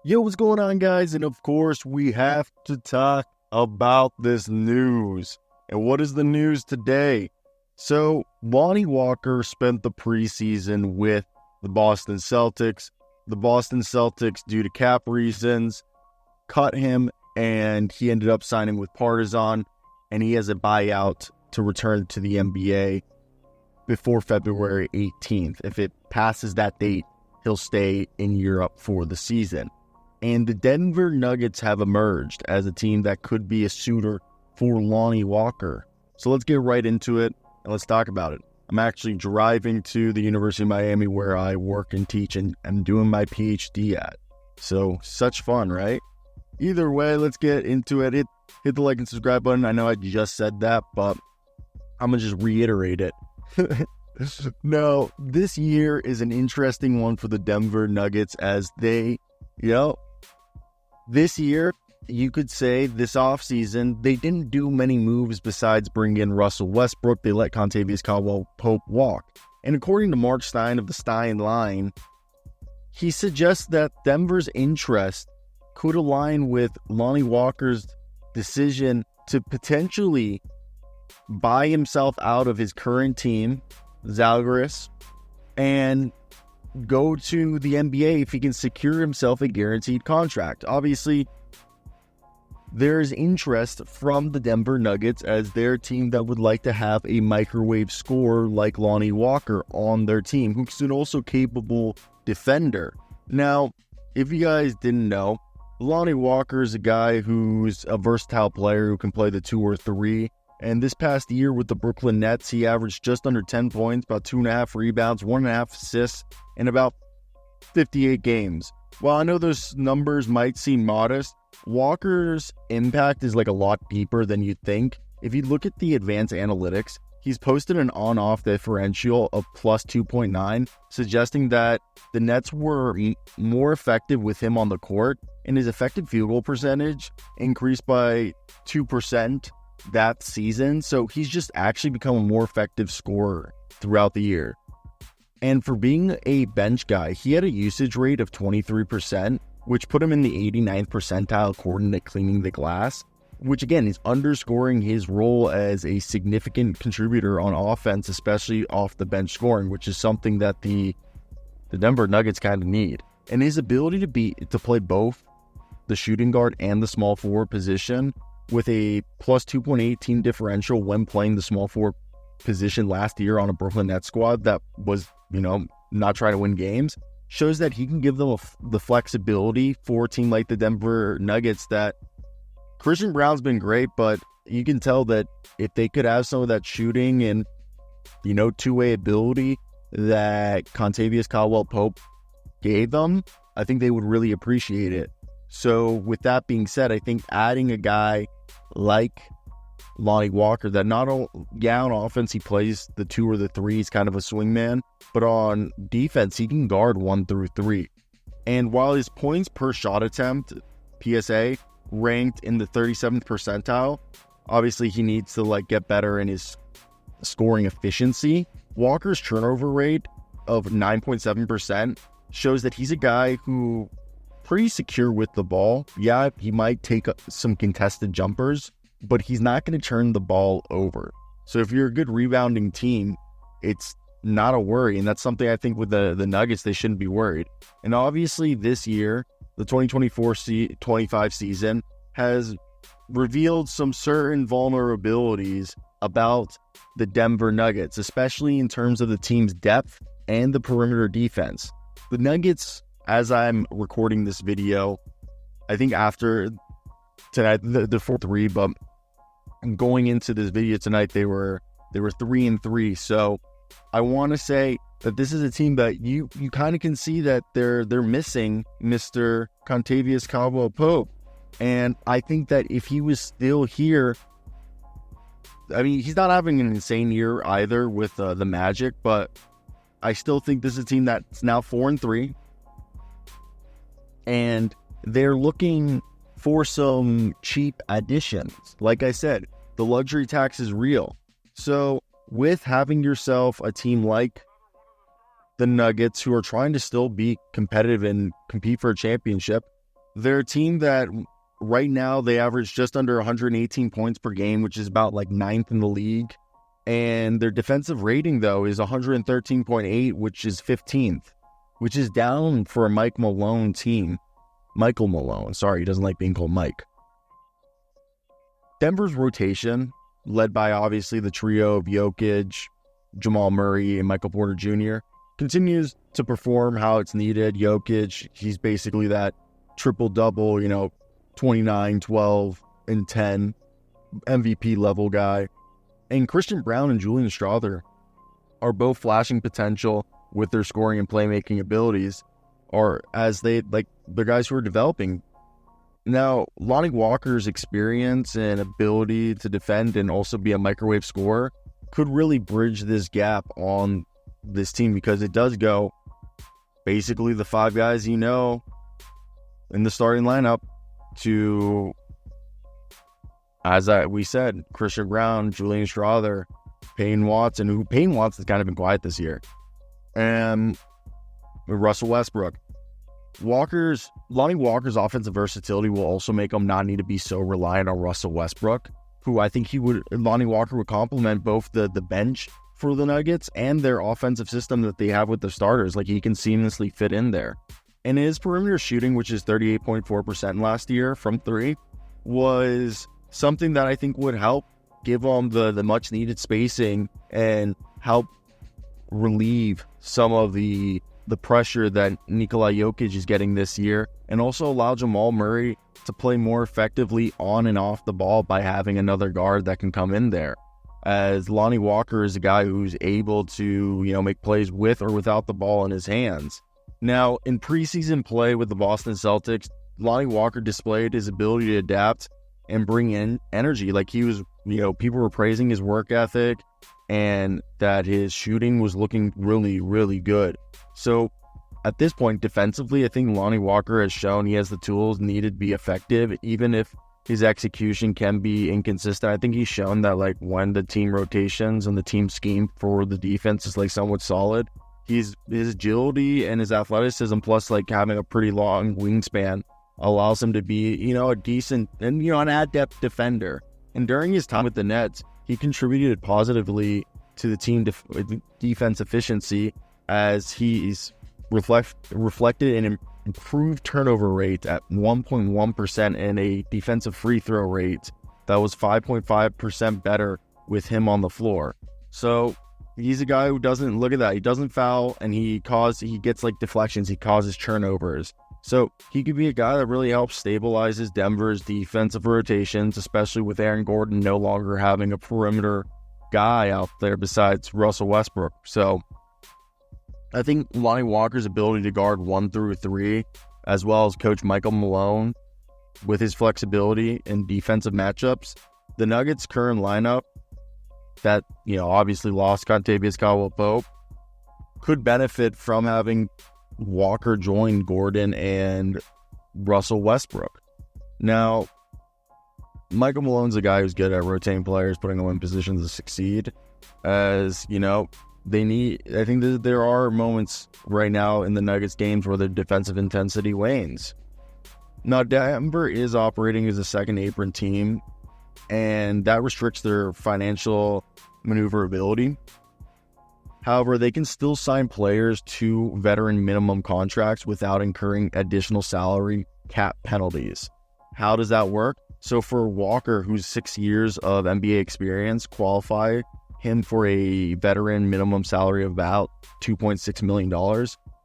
Yo, what's going on, guys? And of course, we have to talk about this news. And what is the news today? So, Lonnie Walker spent the preseason with the Boston Celtics. The Boston Celtics, due to cap reasons, cut him, and he ended up signing with Partizan, and he has a buyout to return to the NBA before February 18th. If it passes that date, he'll stay in Europe for the season. And the Denver Nuggets have emerged as a team that could be a suitor for Lonnie Walker. So let's get right into it and let's talk about it. I'm actually driving to the University of Miami where I work and teach and I'm doing my PhD at. So such fun, right? Either way, let's get into it. Hit the like and subscribe button. I know I just said that, but I'm going to just reiterate it. No, this year is an interesting one for the Denver Nuggets as they, this year, you could say this offseason, they didn't do many moves besides bring in Russell Westbrook. They let Kentavious Caldwell-Pope walk. And according to Marc Stein of the Stein line, he suggests that Denver's interest could align with Lonnie Walker's decision to potentially buy himself out of his current team, Žalgiris, and go to the NBA if he can secure himself a guaranteed contract. Obviously, there's interest from the Denver Nuggets as their team that would like to have a microwave scorer like Lonnie Walker on their team, who's an also capable defender. Now, if you guys didn't know, Lonnie Walker is a guy who's a versatile player who can play the 2 or 3. And this past year with the Brooklyn Nets, he averaged just under 10 points, about 2.5 rebounds, 1.5 assists, in about 58 games. While I know those numbers might seem modest, Walker's impact is like a lot deeper than you'd think. If you look at the advanced analytics, he's posted an on-off differential of plus 2.9, suggesting that the Nets were more effective with him on the court, and his effective field goal percentage increased by 2% that season. So he's just actually become a more effective scorer throughout the year. And for being a bench guy, he had a usage rate of 23%, which put him in the 89th percentile according to Cleaning the Glass, which again is underscoring his role as a significant contributor on offense, especially off the bench scoring, which is something that the Denver Nuggets kind of need. And his ability to play both the shooting guard and the small forward position with a plus 2.8 team differential when playing the small forward position last year on a Brooklyn Nets squad that was, not trying to win games, shows that he can give them the flexibility for a team like the Denver Nuggets that Christian Brown's been great, but you can tell that if they could have some of that shooting and, two-way ability that Kentavious Caldwell-Pope gave them, I think they would really appreciate it. So with that being said, I think adding a guy like Lonnie Walker that not only, on offense, he plays the 2 or the 3, he's kind of a swingman, but on defense, he can guard 1 through 3. And while his points per shot attempt, PSA, ranked in the 37th percentile, obviously he needs to get better in his scoring efficiency. Walker's turnover rate of 9.7% shows that he's a guy who pretty secure with the ball. Yeah, he might take some contested jumpers, but he's not going to turn the ball over. So if you're a good rebounding team, it's not a worry. And that's something I think with the Nuggets, they shouldn't be worried. And obviously this year, the 2024-25 season has revealed some certain vulnerabilities about the Denver Nuggets, especially in terms of the team's depth and the perimeter defense. The Nuggets, as I'm recording this video, I think after tonight, they're 4-3, but going into this video tonight, they were 3-3. So I want to say that this is a team that you kind of can see that they're missing Mr. Kentavious Caldwell-Pope. And I think that if he was still here, I mean, he's not having an insane year either with the Magic, but I still think this is a team that's now 4-3. And they're looking for some cheap additions. Like I said, the luxury tax is real. So with having yourself a team like the Nuggets, who are trying to still be competitive and compete for a championship, They're a team that right now they average just under 118 points per game, which is about like 9th in the league. And their defensive rating, though, is 113.8, which is 15th, which is down for a Mike Malone team. Michael Malone. Sorry, he doesn't like being called Mike. Denver's rotation, led by obviously the trio of Jokic, Jamal Murray, and Michael Porter Jr., continues to perform how it's needed. Jokic, he's basically that triple-double, 29, 12, and 10 MVP level guy. And Christian Brown and Julian Strawther are both flashing potential with their scoring and playmaking abilities, or as they're guys who are developing. Now, Lonnie Walker's experience and ability to defend and also be a microwave scorer could really bridge this gap on this team, because it does go basically the 5 guys in the starting lineup to, as we said, Christian Brown, Julian Strawther, Payne Watson, who Payne Watson's kind of been quiet this year, and Russell Westbrook. Lonnie Walker's offensive versatility will also make him not need to be so reliant on Russell Westbrook, who I think Lonnie Walker would complement both the bench for the Nuggets and their offensive system that they have with the starters. Like, he can seamlessly fit in there. And his perimeter shooting, which is 38.4% last year from 3, was something that I think would help give him the much needed spacing and help relieve some of the pressure that Nikola Jokic is getting this year, and also allow Jamal Murray to play more effectively on and off the ball by having another guard that can come in there. As Lonnie Walker is a guy who's able to, make plays with or without the ball in his hands. Now, in preseason play with the Boston Celtics, Lonnie Walker displayed his ability to adapt and bring in energy. Like, he was, people were praising his work ethic and that his shooting was looking really, really good. So at this point, defensively, I think Lonnie Walker has shown he has the tools needed to be effective, even if his execution can be inconsistent. I think he's shown that, like, when the team rotations and the team scheme for the defense is, like, somewhat solid, his agility and his athleticism, plus, like, having a pretty long wingspan, allows him to be, a decent and, an adept defender. And during his time with the Nets, he contributed positively to the team defense efficiency, as he's reflected in an improved turnover rate at 1.1% and a defensive free throw rate that was 5.5% better with him on the floor. So he's a guy who doesn't, look at that, he doesn't foul, and he gets like deflections, he causes turnovers. So he could be a guy that really helps stabilizes Denver's defensive rotations, especially with Aaron Gordon no longer having a perimeter guy out there besides Russell Westbrook. So I think Lonnie Walker's ability to guard 1 through 3, as well as Coach Michael Malone with his flexibility in defensive matchups, the Nuggets' current lineup that, obviously lost Contavious Caldwell-Pope, could benefit from having Walker join Gordon and Russell Westbrook. Now, Michael Malone's a guy who's good at rotating players, putting them in positions to succeed. As, I think that there are moments right now in the Nuggets games where the defensive intensity wanes. Now, Denver is operating as a second apron team, and that restricts their financial maneuverability. However, they can still sign players to veteran minimum contracts without incurring additional salary cap penalties. How does that work? So for Walker, who's 6 years of NBA experience, qualify him for a veteran minimum salary of about $2.6 million.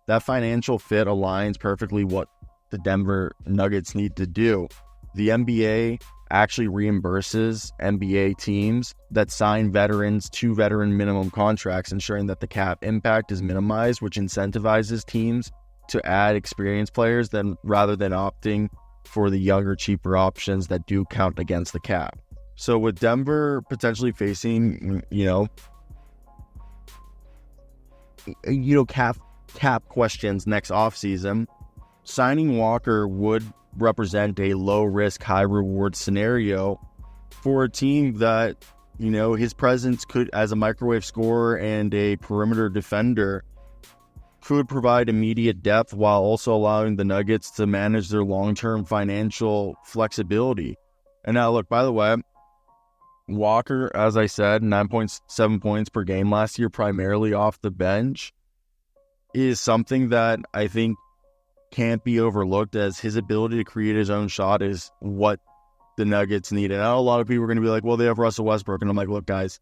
That financial fit aligns perfectly what the Denver Nuggets need to do. The NBA actually reimburses NBA teams that sign veterans to veteran minimum contracts, ensuring that the cap impact is minimized, which incentivizes teams to add experienced players rather than opting for the younger, cheaper options that do count against the cap. So with Denver potentially facing, cap questions next offseason, signing Walker would represent a low-risk, high-reward scenario for a team that, his presence could, as a microwave scorer and a perimeter defender, could provide immediate depth while also allowing the Nuggets to manage their long-term financial flexibility. And now, look, by the way, Walker, as I said, 9.7 points per game last year, primarily off the bench, is something that I think can't be overlooked, as his ability to create his own shot is what the Nuggets need. And I know a lot of people are going to be like, well, they have Russell Westbrook. And I'm like, look, guys,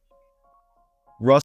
Russell